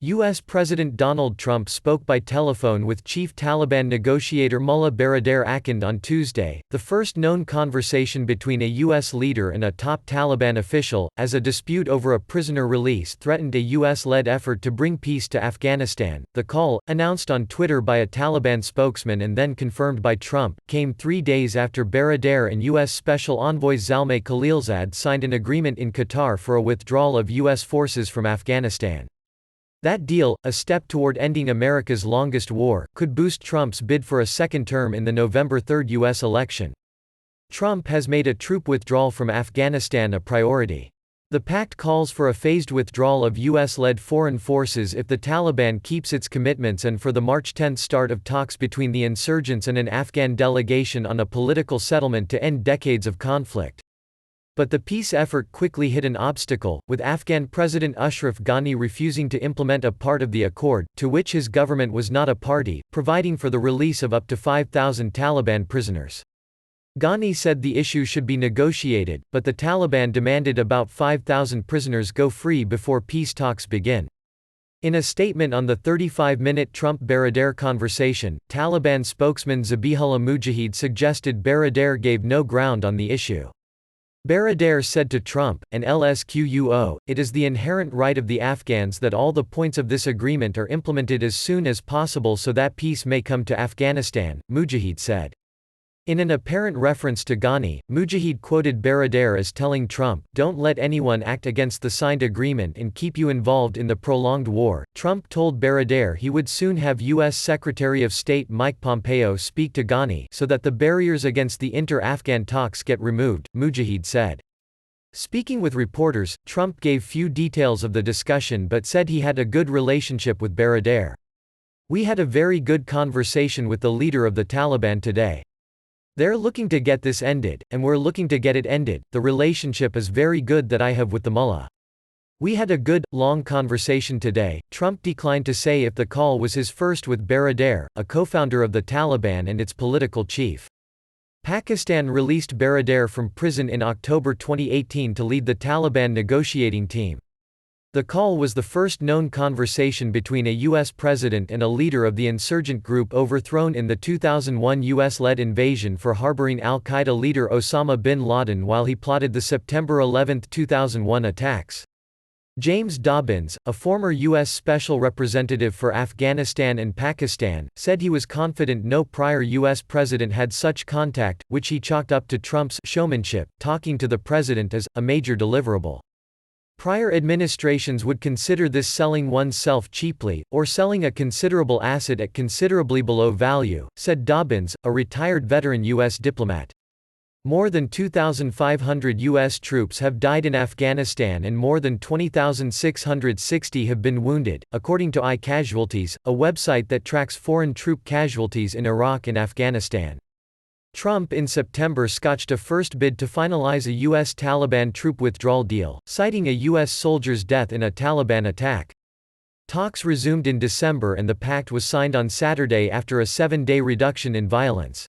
U.S. President Donald Trump spoke by telephone with chief Taliban negotiator Mullah Baradar Akand on Tuesday, the first known conversation between a U.S. leader and a top Taliban official, as a dispute over a prisoner release threatened a U.S.-led effort to bring peace to Afghanistan. The call, announced on Twitter by a Taliban spokesman and then confirmed by Trump, came 3 days after Baradar and U.S. Special Envoy Zalmay Khalilzad signed an agreement in Qatar for a withdrawal of U.S. forces from Afghanistan. That deal, a step toward ending America's longest war, could boost Trump's bid for a second term in the November 3 U.S. election. Trump has made a troop withdrawal from Afghanistan a priority. The pact calls for a phased withdrawal of U.S.-led foreign forces if the Taliban keeps its commitments and for the March 10 start of talks between the insurgents and an Afghan delegation on a political settlement to end decades of conflict. But the peace effort quickly hit an obstacle, with Afghan President Ashraf Ghani refusing to implement a part of the accord, to which his government was not a party, providing for the release of up to 5,000 Taliban prisoners. Ghani said the issue should be negotiated, but the Taliban demanded about 5,000 prisoners go free before peace talks begin. In a statement on the 35-minute Trump-Baradar conversation, Taliban spokesman Zabihullah Mujahid suggested Baradar gave no ground on the issue. Baradar said to Trump, and LSQUO, "It is the inherent right of the Afghans that all the points of this agreement are implemented as soon as possible so that peace may come to Afghanistan," Mujahid said. In an apparent reference to Ghani, Mujahid quoted Baradar as telling Trump, "Don't let anyone act against the signed agreement and keep you involved in the prolonged war." Trump told Baradar he would soon have U.S. Secretary of State Mike Pompeo speak to Ghani so that the barriers against the inter-Afghan talks get removed, Mujahid said. Speaking with reporters, Trump gave few details of the discussion but said he had a good relationship with Baradar. "We had a very good conversation with the leader of the Taliban today. They're looking to get this ended, and we're looking to get it ended. The relationship is very good that I have with the mullah. We had a good, long conversation today." Trump declined to say if the call was his first with Baradar, a co-founder of the Taliban and its political chief. Pakistan released Baradar from prison in October 2018 to lead the Taliban negotiating team. The call was the first known conversation between a U.S. president and a leader of the insurgent group overthrown in the 2001 U.S.-led invasion for harboring al-Qaeda leader Osama bin Laden while he plotted the September 11, 2001 attacks. James Dobbins, a former U.S. Special Representative for Afghanistan and Pakistan, said he was confident no prior U.S. president had such contact, which he chalked up to Trump's showmanship, talking to the president, as a major deliverable. Prior administrations would consider this selling oneself cheaply, or selling a considerable asset at considerably below value, said Dobbins, a retired veteran U.S. diplomat. More than 2,500 U.S. troops have died in Afghanistan and more than 20,660 have been wounded, according to iCasualties, a website that tracks foreign troop casualties in Iraq and Afghanistan. Trump in September scotched a first bid to finalize a U.S. Taliban troop withdrawal deal, citing a U.S. soldier's death in a Taliban attack. Talks resumed in December and the pact was signed on Saturday after a 7-day reduction in violence.